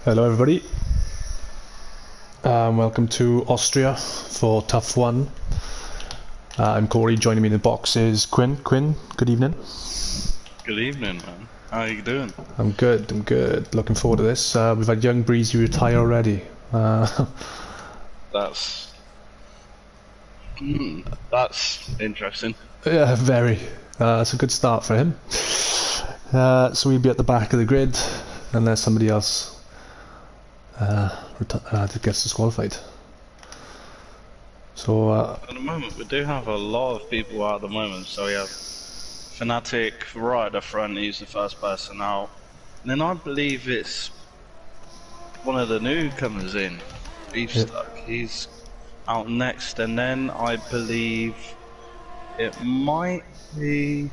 Hello everybody, welcome to Austria for TUF1. I'm Corey, joining me in the box is Quinn. Quinn, good evening. Good evening, man. How are you doing? I'm good, looking forward to this. We've had young Breezy retire already. That's interesting. Yeah, very. It's a good start for him. So we'll be at the back of the grid unless somebody else gets disqualified. So At the moment, we do have a lot of people out at the moment. So we have Fnatic right at the front, he's the first person out. And then I believe it's one of the newcomers in, Beefstuck. He's out next, and then I believe it might be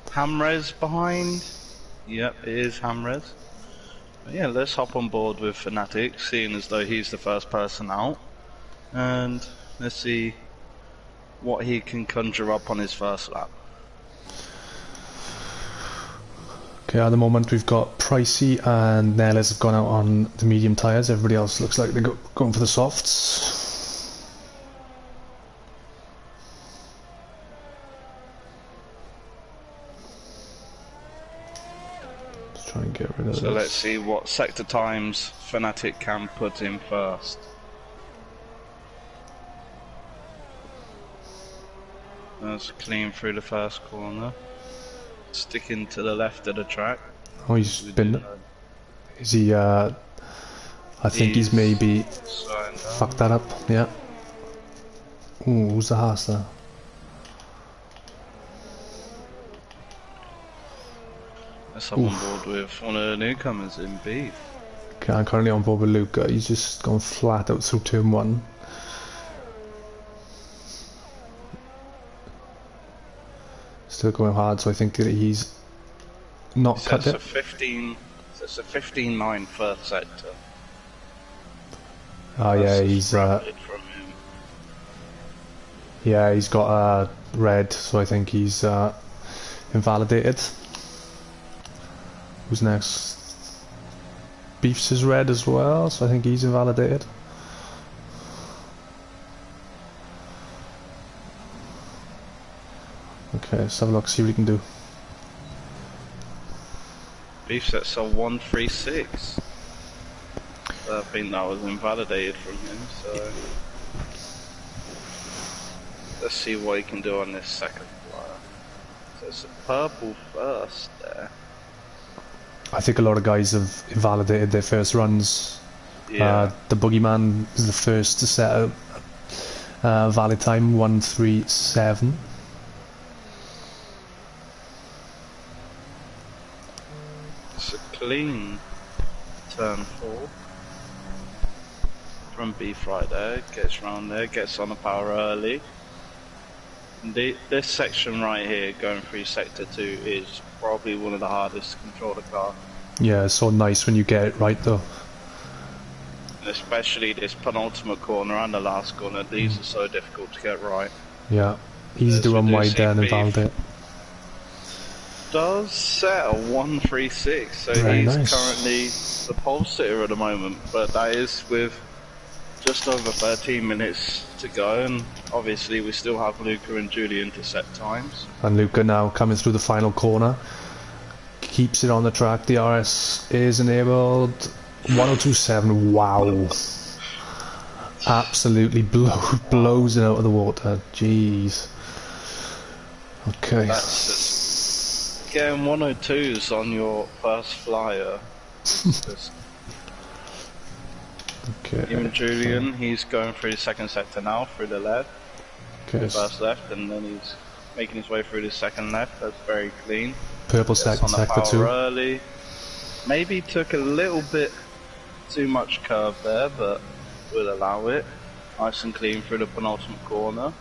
Hamrez behind. Yep, it is Hamrez. But yeah, let's hop on board with Fnatic, seeing as though he's the first person out. And let's see what he can conjure up on his first lap. okay, at the moment we've got Pricey and Nellis have gone out on the medium tyres. Everybody else looks like they're going for the softs. Let's try and get rid of this. So let's see what sector times Fnatic can put in first. That's clean through the first corner. Sticking to the left of the track. Oh, he's been... Is he, I think he's maybe fucked that up, yeah. Ooh, who's the horse there? Let's hop on board with one of the newcomers in Beef. Okay, I'm currently on board with Luca. He's just gone flat out through turn 1. Still going hard, so I think that he's not cut it. It's a 15-9 first sector. Oh yeah, he's yeah, he's got red, so I think he's invalidated. Who's next? Beefs is red as well, so I think he's invalidated. Okay, let's have a look, see what he can do. Beef sets a 136. I think that was invalidated from him, so let's see what he can do on this second flyer. So it's a purple first there. I think a lot of guys have invalidated their first runs. Yeah. The Boogeyman is the first to set a valid time, 137. It's a clean turn 4 from Beef right there. Gets round there, gets on the power early. And this section right here, going through sector 2, is probably one of the hardest to control the car. Yeah, it's so nice when you get it right though. Especially this penultimate corner and the last corner, these are so difficult to get right. Yeah, easy to run wide there and invalidate. Does set a 136, so very he's nice. Currently the pole sitter at the moment, but that is with just over 13 minutes to go, and obviously we still have Luca and Julian to set times. And Luca now coming through the final corner, keeps it on the track. The RS is enabled. 1027. Wow, absolutely blows it out of the water. Jeez. Okay. That's just getting 102s on your first flyer. Okay. Even Julian, he's going through the second sector now, through the left. Okay. First left, and then he's making his way through the second left. That's very clean. Purple second sector too. Early. Maybe took a little bit too much curve there, but we'll allow it. Nice and clean through the penultimate corner.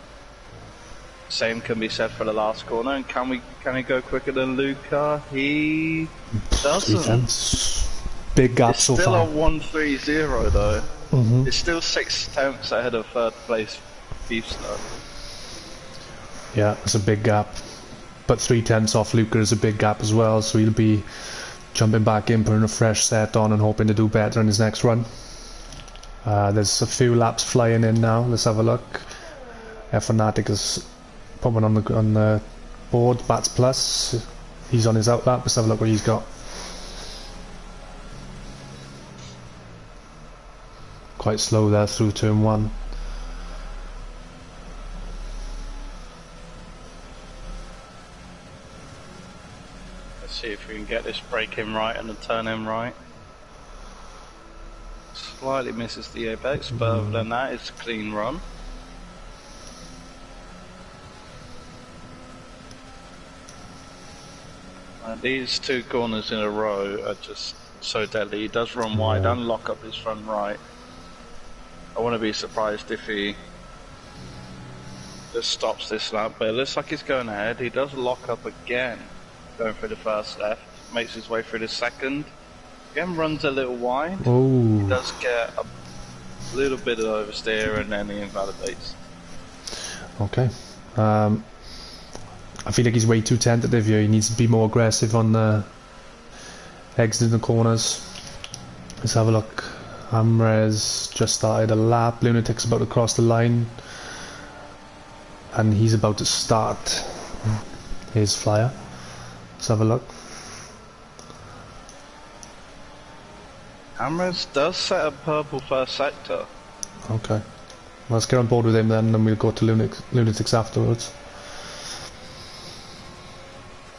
Same can be said for the last corner. And can he go quicker than Luca? He doesn't. Big gap it's so still far. a 130 though. It's still 6 tenths ahead of third place Beefstuck. Yeah, it's a big gap. But 3 tenths off Luca is a big gap as well, so he'll be jumping back in, putting a fresh set on and hoping to do better in his next run. There's a few laps flying in now. Let's have a look. Fnatic is popping on the board. Bats plus. He's on his out lap. Let's have a look what he's got. Quite slow there through turn 1. Let's see if we can get this brake in right and the turn in right. Slightly misses the apex, but other than that, it's a clean run. These 2 corners in a row are just so deadly. He does run wide and lock up his front right. I wouldn't be surprised if he just stops this lap, but it looks like he's going ahead. He does lock up again, going through the first left, makes his way through the second. Again runs a little wide. Ooh. He does get a little bit of oversteer and then he invalidates. Okay. I feel like he's way too tentative here. He needs to be more aggressive on the exiting the corners. Let's have a look. Amrez just started a lap. Lunatic's about to cross the line. And he's about to start his flyer. Let's have a look. Amrez does set a purple first sector. Okay. Let's get on board with him then, and we'll go to Lunatics afterwards.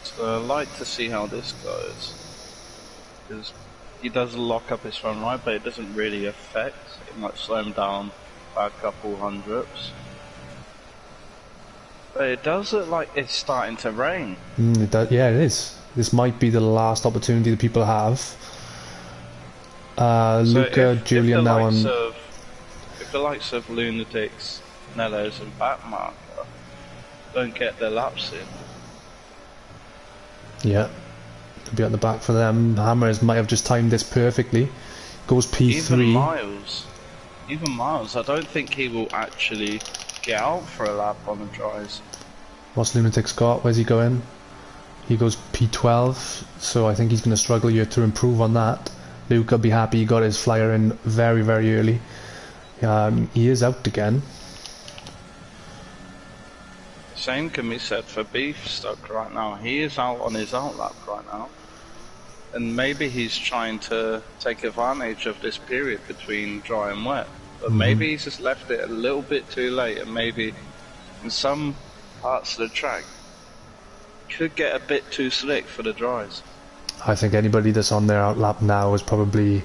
So I'd like to see how this goes. Because he does lock up his front right, but it doesn't really affect. It might slow him down by a couple hundredths. But it does look like it's starting to rain. It does, yeah, it is. This might be the last opportunity that people have. Luca, Julian now on... If the likes of Lunatics, Nellos and Backmarker don't get their laps in. Yeah, to be at the back for them. Hammers might have just timed this perfectly. Goes P3. Even Miles, I don't think he will actually get out for a lap on the dries. What's Lunatics got? Where's he going? He goes P12, so I think he's going to struggle here to improve on that. Luke will be happy he got his flyer in very, very early. He is out again. Same can be said for Beefstock right now. He is out on his outlap right now. And maybe he's trying to take advantage of this period between dry and wet. But maybe he's just left it a little bit too late, and maybe in some parts of the track could get a bit too slick for the dries. I think anybody that's on their outlap now has probably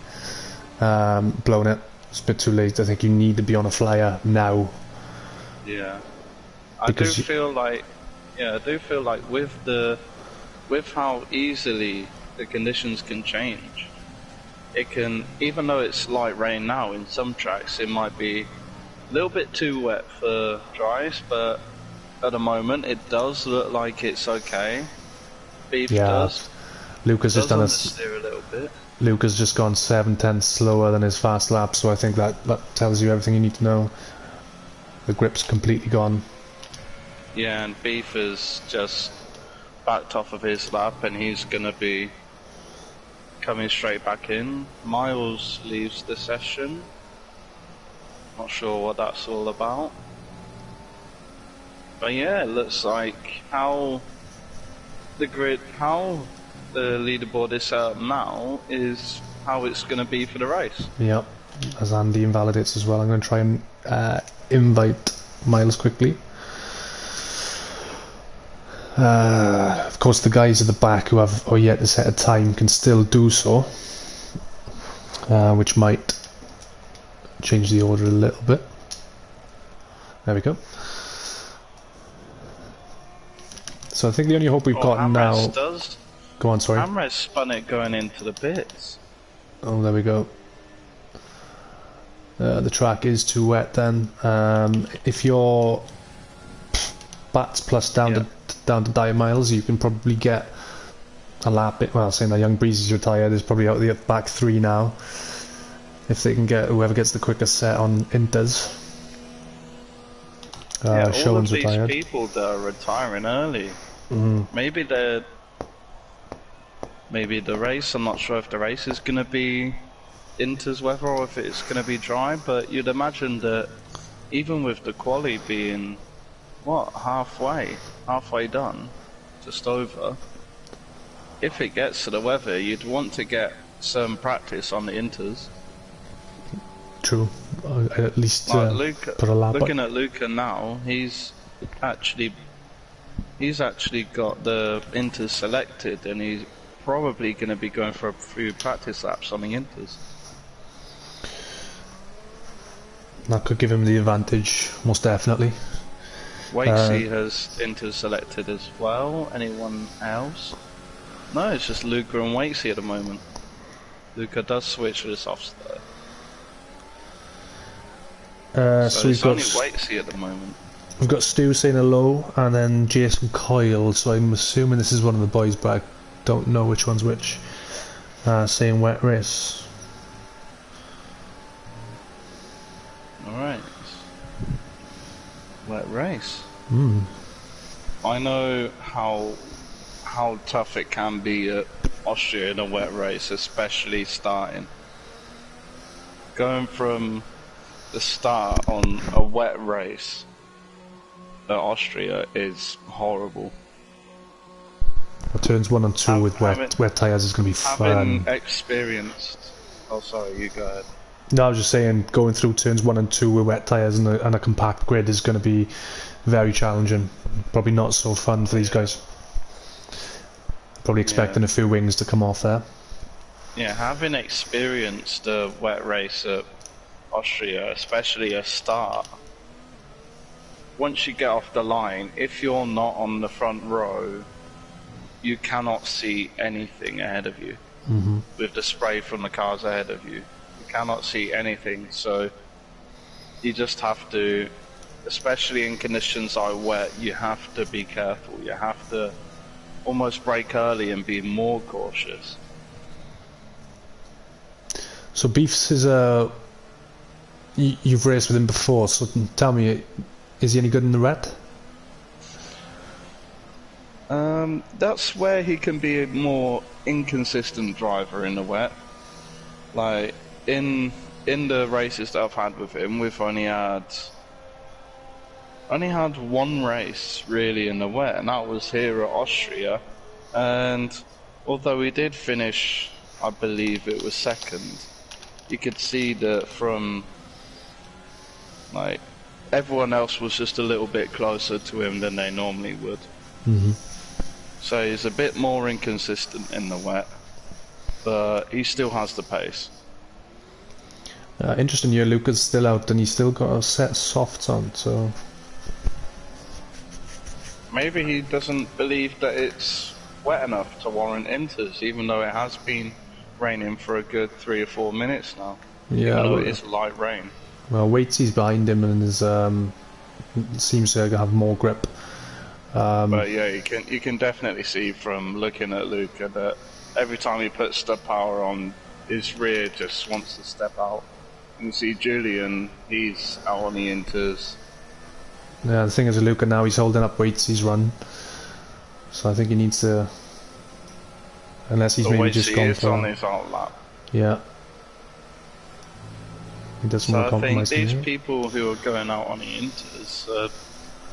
blown it. It's a bit too late. I think you need to be on a flyer now. Yeah. I do feel like with how easily the conditions can change, it can, even though it's light rain now in some tracks, it might be a little bit too wet for dries, but at the moment it does look like it's okay. Beef does. Lucas has done a little bit. Lucas just gone 7/10 slower than his fast lap, so I think that tells you everything you need to know. The grip's completely gone. Yeah, and Beef has just backed off of his lap, and he's gonna be coming straight back in. Miles leaves the session. Not sure what that's all about. But yeah, it looks like how the leaderboard is set up now is how it's going to be for the race. Yep, as Andy invalidates as well. I'm going to try and invite Miles quickly. Of course, the guys at the back who are yet to set a time can still do so, which might change the order a little bit. There we go. So I think the only hope we've got now... Go on, sorry. Amrez spun it going into the pits. Oh, there we go. The track is too wet then. If you're bats plus down to dire miles, you can probably get a lap. Well, saying that Young Breezy's retired, is probably out of the back three now. If they can get whoever gets the quickest set on Inters. All of these people that are retiring early, maybe they're maybe the race. I'm not sure if the race is going to be Inter's weather or if it's going to be dry, but you'd imagine that even with the quali being, what, halfway done, just over, if it gets to the weather, you'd want to get some practice on the Inters. True. At least Luca, put a lap looking at Luca now, he's actually got the Inters selected, and he's probably going to be going for a few practice laps on the Inters. That could give him the advantage, most definitely. Wakesy has Inters selected as well. Anyone else? No, it's just Luca and Wakesy at the moment. Luca does switch with his off there. So it's only Wakesy at the moment. We've got Stu saying hello, and then Jason Coyle, so I'm assuming this is one of the boys, but I don't know which one's which. Saying wet race. Alright. Wet race. I know how tough it can be at Austria in a wet race, especially starting. Going from the start on a wet race at Austria is horrible. Turns 1 and 2 with wet tyres is going to be fun. Having experienced... Oh, sorry, you go ahead. No, I was just saying, going through turns 1 and 2 with wet tyres and a compact grid is going to be very challenging. Probably not so fun for these guys. Probably expecting a few wings to come off there. Yeah, having experienced a wet race at Austria, especially a start, once you get off the line, if you're not on the front row, you cannot see anything ahead of you. With the spray from the cars ahead of you. Cannot see anything, so you just have to, especially in conditions like wet, you have to be careful. You have to almost brake early and be more cautious. So Beefs is you've raced with him before, so tell me, is he any good in the wet? That's where he can be a more inconsistent driver in the wet. Like in the races that I've had with him, we've only had one race really in the wet, and that was here at Austria. And although we did finish, I believe it was second, you could see that from like everyone else was just a little bit closer to him than they normally would. So he's a bit more inconsistent in the wet, but he still has the pace. Interesting, your Luca's still out and he's still got a set of softs on, so... Maybe he doesn't believe that it's wet enough to warrant Inters, even though it has been raining for a good 3 or 4 minutes now. Yeah, even though it is light rain. Well, Waitsy's behind him and is, seems to have more grip. But yeah, you can definitely see from looking at Luca that every time he puts the power on, his rear just wants to step out. You can see Julian, he's out on the Inters. Yeah, the thing is with Luca now, he's holding up Waitsy's run. So I think he needs to... Unless he's maybe just gone for... on his out lap. Yeah. He doesn't want to compromise. I think these people who are going out on the Inters are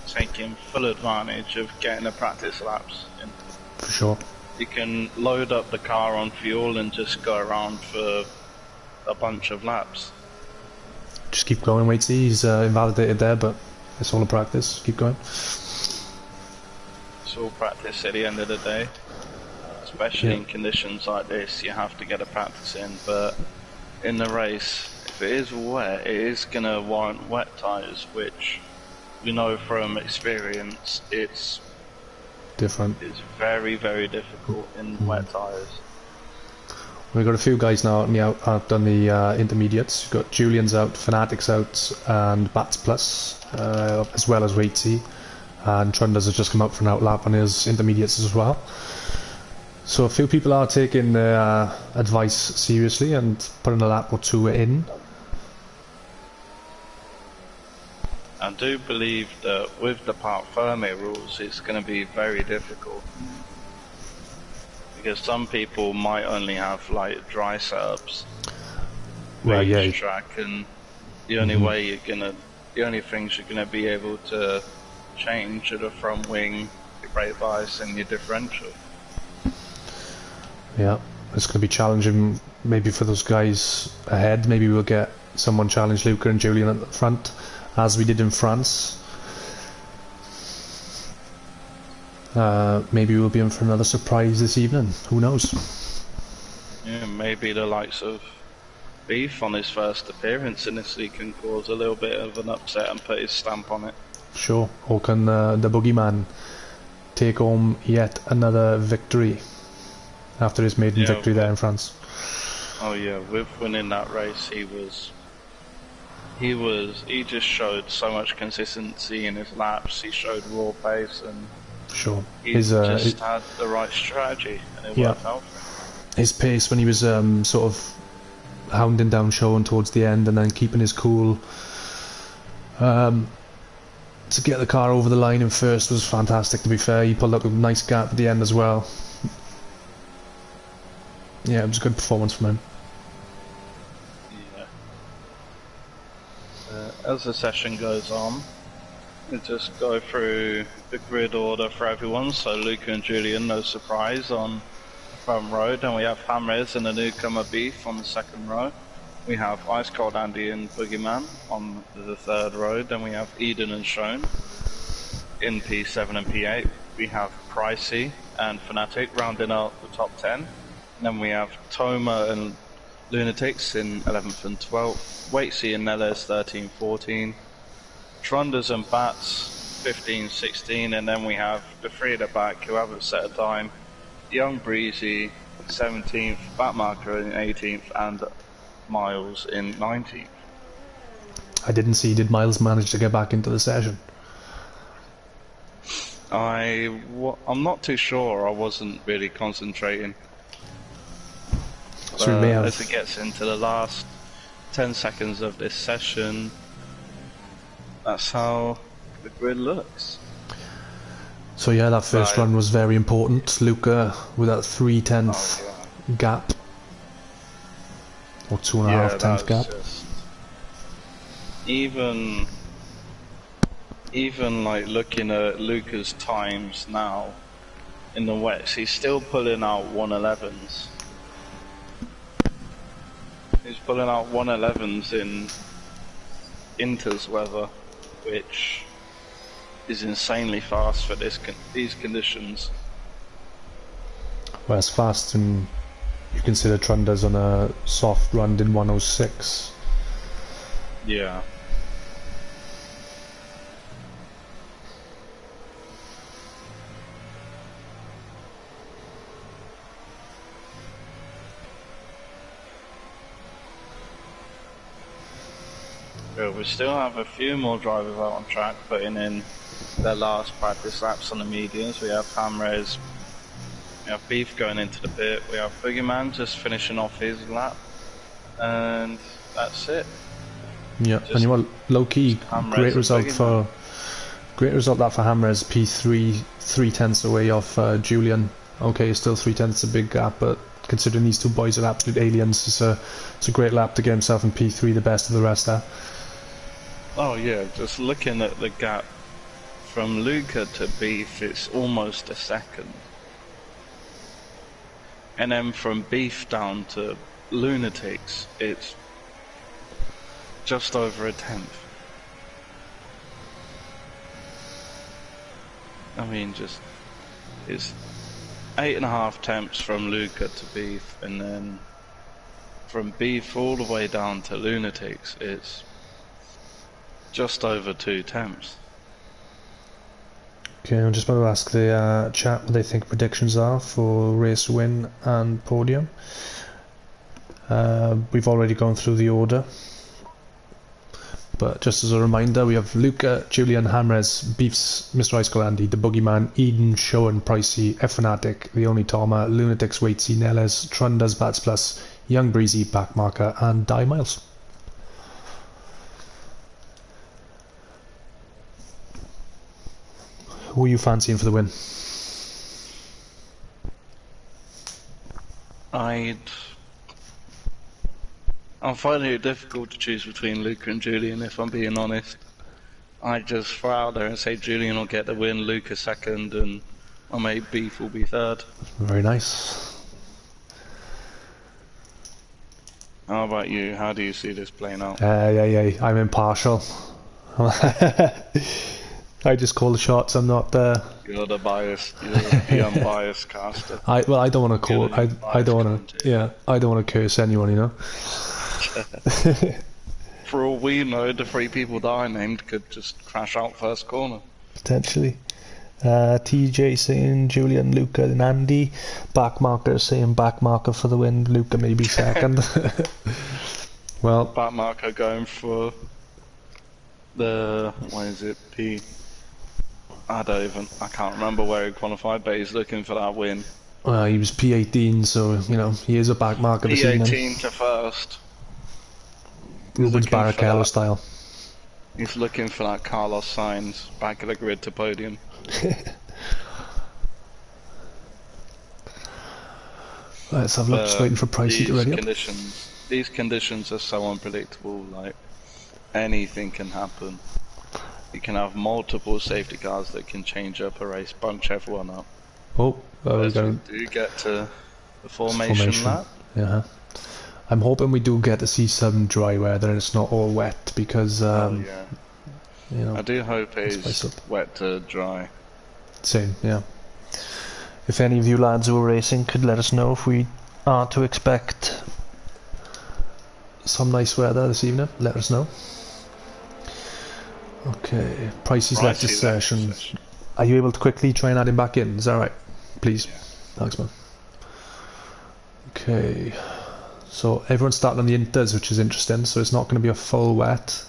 taking full advantage of getting the practice laps in. For sure. You can load up the car on fuel and just go around for a bunch of laps. Just keep going, Waitsy. He's invalidated there, but it's all a practice. Keep going. It's all practice at the end of the day. Especially in conditions like this, you have to get a practice in, but in the race, if it is wet, it is going to warrant wet tyres, which we know from experience it's different. It's very, very difficult in wet tyres. We've got a few guys now out on the intermediates. We've got Julian's out, Fanatics out, and Bats Plus, as well as Waitsy. And Trunders has just come out for an outlap on his intermediates as well. So a few people are taking their advice seriously and putting a lap or two in. I do believe that with the Parc Fermé rules, it's going to be very difficult. because some people might only have like dry setups for Well, yeah. each track, and the only way you're gonna, the only things you're gonna be able to change are the front wing, your brake bias, and your differential. Yeah, it's going to be challenging maybe for those guys ahead. Maybe we'll get someone challenge Luca and Julian at the front, as we did in France. Maybe we'll be in for another surprise this evening. Who knows? Yeah, maybe the likes of Beef on his first appearance in this league can cause a little bit of an upset and put his stamp on it. Sure. Or can the Boogeyman take home yet another victory after his maiden victory there in France? Oh yeah, with winning that race, he just showed so much consistency in his laps. He showed raw pace, and sure, he just had the right strategy, and it worked out for him. His pace when he was sort of hounding down Sean towards the end, and then keeping his cool to get the car over the line in first was fantastic. To be fair, he pulled up a nice gap at the end as well. Yeah, it was a good performance from him. As the session goes on, we just go through the grid order for everyone. So Luca and Julian, no surprise, on the front row. Then we have Hamres and the newcomer Beef on the second row. We have Ice Cold Andy and Boogeyman on the third row. Then we have Eden and Shone in P7 and P8. We have Pricey and Fnatic rounding out the top 10. And then we have Toma and Lunatics in 11th and 12th, Waitsy and Neles 13, 14, Trunders and Bats 15, 16, and then we have the three at the back who haven't set a time, Young Breezy 17th, Batmarker in 18th, and Miles in 19th. I didn't see, did Miles manage to get back into the session? I'm not too sure, I wasn't really concentrating. So we may have... As it gets into the last 10 seconds of this session, that's how the grid looks. So yeah, that first run was very important. Luca with that 3/10 gap, or 2.5 tenth gap. Even like looking at Luca's times now in the wets, he's still pulling out 111s. He's pulling out 111s in Inter's weather, which is insanely fast for these conditions. Well, it's fast, and you consider Trunders on a soft run in 106. Yeah. We still have a few more drivers out on track putting in their last practice laps on the mediums. We have Hamres, we have Beef going into the pit, we have Boogeyman just finishing off his lap, and that's it. Yeah, and you want low key, great result that for Hamres. P3, 3/10 away off Julian. Okay, still 3/10 a big gap, but considering these two boys are absolute aliens, it's a great lap to get himself in P3, the best of the rest there. Oh yeah, just looking at the gap from Luca to Beef, it's almost a second. And then from Beef down to Lunatics, it's just over a tenth. I mean, just it's 8.5 tenths from Luca to Beef, and then from Beef all the way down to Lunatics, it's just over 2 tenths. Okay, I'm just about to ask the chat what they think predictions are for race win and podium. We've already gone through the order, but just as a reminder, we have Luca, Julian, Hamres, Beefs, Mr. Ice Cold Andy, the Boogeyman, Eden, Showen, Pricey, Fnatic, the only Toma, Lunatics, Waitsy, Neles, Trunders, Bats Plus, Young Breezy, Backmarker, and Die Miles. Who are you fancying for the win? I'm finding it difficult to choose between Luca and Julian, if I'm being honest. I just throw out there and say Julian will get the win, Luca second, and my mate Beef will be third. Very nice. How about you? How do you see this playing out? Yeah, I'm impartial. I just call the shots. I'm not You're the biased, you're the unbiased caster. I don't want to call. I don't want to. Yeah, I don't want to curse anyone. You know. For all we know, the 3 people that I named could just crash out first corner. Potentially. TJ saying Julian, Luca, and Andy. Backmarker saying backmarker for the win. Luca maybe second. Well, Backmarker going for the what is it? I can't remember where he qualified, but he's looking for that win. He was P18, so you know he is a backmarker this evening. P18 to first. Rubens Barrichello style. He's looking for that Carlos Sainz back of the grid to podium. Let's have a look, just waiting for Pricey to ready up. These conditions are so unpredictable, like anything can happen. You can have multiple safety cars that can change up a race, bunch everyone up. Oh, we do you get to the formation lap? Yeah. I'm hoping we do get to see some dry weather and it's not all wet because yeah. You know, I do hope it's wet to dry. Same, yeah. If any of you lads who are racing could let us know if we are to expect some nice weather this evening, let us know. Okay, Pricey's left his session. Are you able to quickly try and add him back in? Is that right? Please. Yeah. Thanks, man. Okay. So everyone's starting on the inters, which is interesting. So it's not going to be a full wet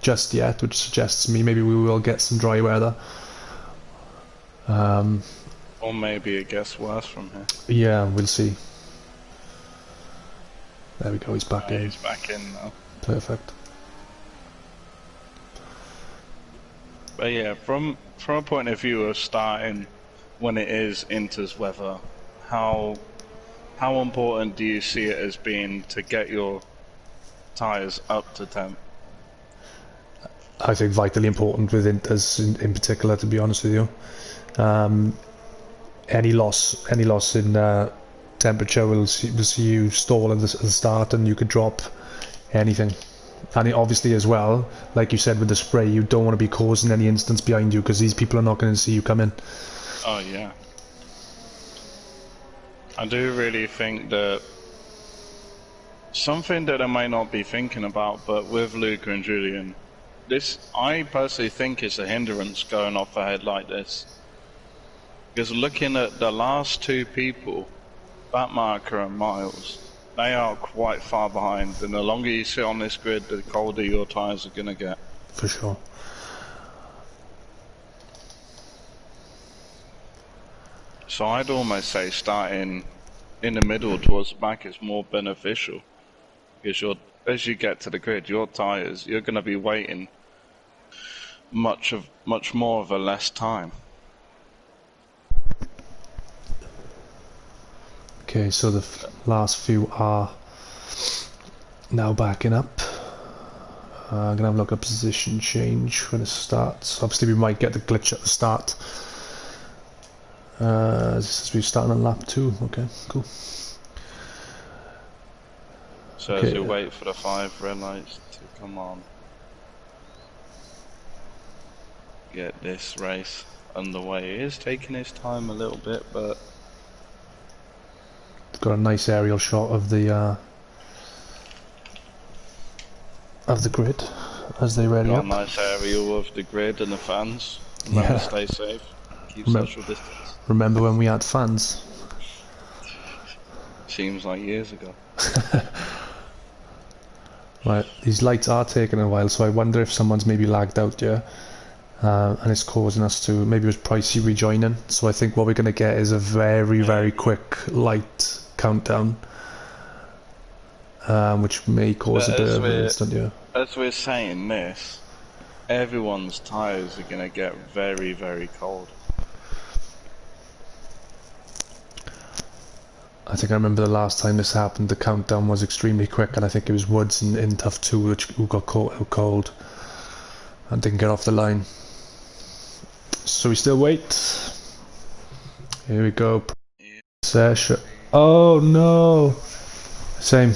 just yet, which suggests to me maybe we will get some dry weather. Or maybe it gets worse from here. Yeah, we'll see. There we go, he's back in. He's back in now. Perfect. But yeah, from a point of view of starting when it is inters weather, how important do you see it as being to get your tyres up to temp? I think vitally important with inters in particular, to be honest with you. Any loss in temperature will see you stall at the start, and you could drop anything. And obviously as well, like you said with the spray, you don't want to be causing any incidents behind you because these people are not going to see you coming. Oh yeah. I do really think that something that I might not be thinking about, but with Luca and Julian, this I personally think is a hindrance going off ahead like this. Because looking at the last 2 people, Backmarker and Miles, they are quite far behind, and the longer you sit on this grid, the colder your tyres are going to get. For sure. So I'd almost say starting in the middle towards the back is more beneficial. Because as you get to the grid, your tyres, you're going to be waiting much more of a less time. Okay, so the last few are now backing up. I'm gonna have a look at position change when it starts. Obviously we might get the glitch at the start. This is we're starting on lap 2. Okay, cool. So as you wait for the 5 red lights to come on, get this race underway. It is taking its time a little bit, but got a nice aerial shot of the grid as they ready up. Got a nice aerial of the grid and the fans. Remember, stay safe. Keep social distance. Remember when we had fans? Seems like years ago. Right, these lights are taking a while, so I wonder if someone's maybe lagged out here. And it's causing us to, maybe it was Pricey rejoining, so I think what we're going to get is a very quick light countdown, which may cause a bit of an instant, yeah. As we're saying this, everyone's tyres are going to get very cold. I think I remember the last time this happened, the countdown was extremely quick, and I think it was Woods in TUF2 who got caught out cold and didn't get off the line. So we still wait. Here we go. Session. Oh no! Same.